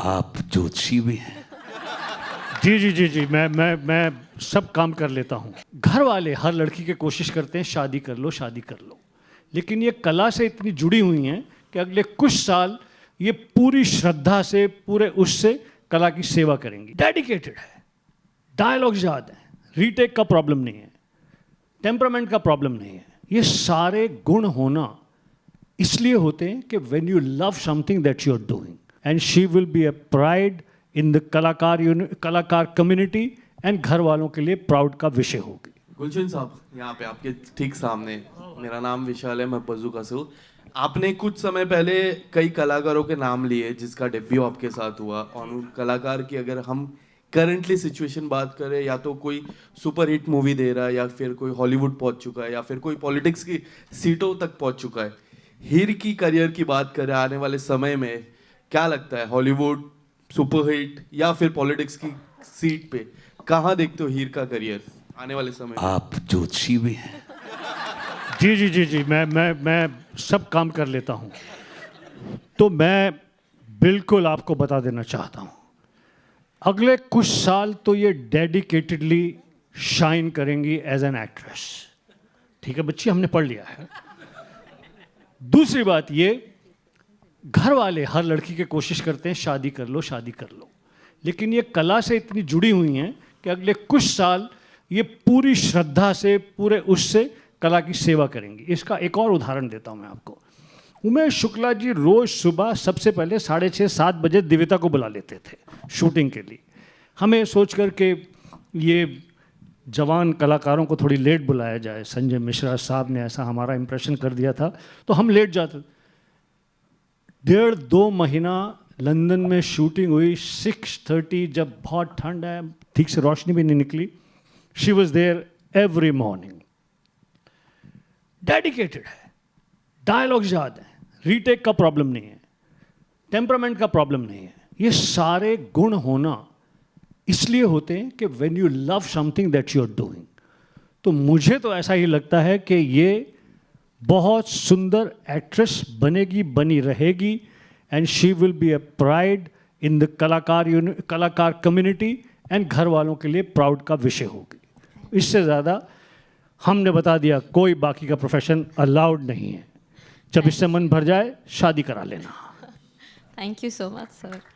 आप ज्योतिषी भी हैं? जी जी जी जी मैं सब काम कर लेता हूँ। घर वाले हर लड़की की कोशिश करते हैं शादी कर लो शादी कर लो, लेकिन ये कला से इतनी जुड़ी हुई हैं कि अगले कुछ साल ये पूरी श्रद्धा से पूरे उससे कला की सेवा करेंगी। डेडिकेटेड है, डायलॉग्स याद है, रीटेक का प्रॉब्लम नहीं है, टेम्परामेंट का प्रॉब्लम नहीं है। ये सारे गुण होना इसलिए होते हैं कि when you love something that you are doing, and she will be a pride in the कलाकार कम्युनिटी, एंड घर वालों के लिए प्राउड का विषय होगी। गुलशन साहब, यहाँ पे आपके ठीक सामने, मेरा नाम विशाल है, मैं बजुका से हूँ। आपने कुछ समय पहले कई कलाकारों के नाम लिए जिसका डेब्यू आपके साथ हुआ, और उन कलाकार की अगर हम करंटली सिचुएशन बात करें, या तो कोई सुपर हिट मूवी दे रहा है, या फिर कोई हॉलीवुड पहुंच चुका है, या फिर कोई पॉलिटिक्स की सीटों तक पहुंच चुका है। हीर की करियर की बात करें आने वाले समय में, क्या लगता है हॉलीवुड सुपरहिट या फिर पॉलिटिक्स की सीट पे कहाँ देखते हो हीर का करियर आने वाले समय में? आप ज्योतिषी भी हैं? जी जी जी जी मैं सब काम कर लेता हूँ। तो मैं बिल्कुल आपको बता देना चाहता हूँ, अगले कुछ साल तो ये डेडिकेटेडली शाइन करेंगी एज एन एक्ट्रेस। ठीक है बच्ची, हमने पढ़ लिया है। दूसरी बात ये, घर वाले हर लड़की की कोशिश करते हैं शादी कर लो शादी कर लो, लेकिन ये कला से इतनी जुड़ी हुई हैं कि अगले कुछ साल ये पूरी श्रद्धा से पूरे उससे कला की सेवा करेंगी। इसका एक और उदाहरण देता हूँ मैं आपको। उमेश शुक्ला जी रोज़ सुबह सबसे पहले 6:30-7 बजे दिव्यता को बुला लेते थे शूटिंग के लिए। हमें सोच कर के ये जवान कलाकारों को थोड़ी लेट बुलाया जाए, संजय मिश्रा साहब ने ऐसा हमारा इंप्रेशन कर दिया था, तो हम लेट जाते। 1.5-2 महीना लंदन में शूटिंग हुई। 6:30 जब बहुत ठंड है, ठीक से रोशनी भी नहीं निकली, she was there every morning. Dedicated है, डायलॉग्स याद है, रीटेक का प्रॉब्लम नहीं है, टेम्परामेंट का प्रॉब्लम नहीं है। ये सारे गुण होना इसलिए होते हैं कि when you love something that you are doing. तो मुझे तो ऐसा ही लगता है कि ये बहुत सुंदर एक्ट्रेस बनेगी, बनी रहेगी, and she will be a pride in the कलाकार कम्युनिटी, एंड घर वालों के लिए प्राउड का विषय होगी। इससे ज़्यादा हमने बता दिया, कोई बाकी का प्रोफेशन अलाउड नहीं है। जब इससे मन भर जाए शादी करा लेना। Thank you so much sir.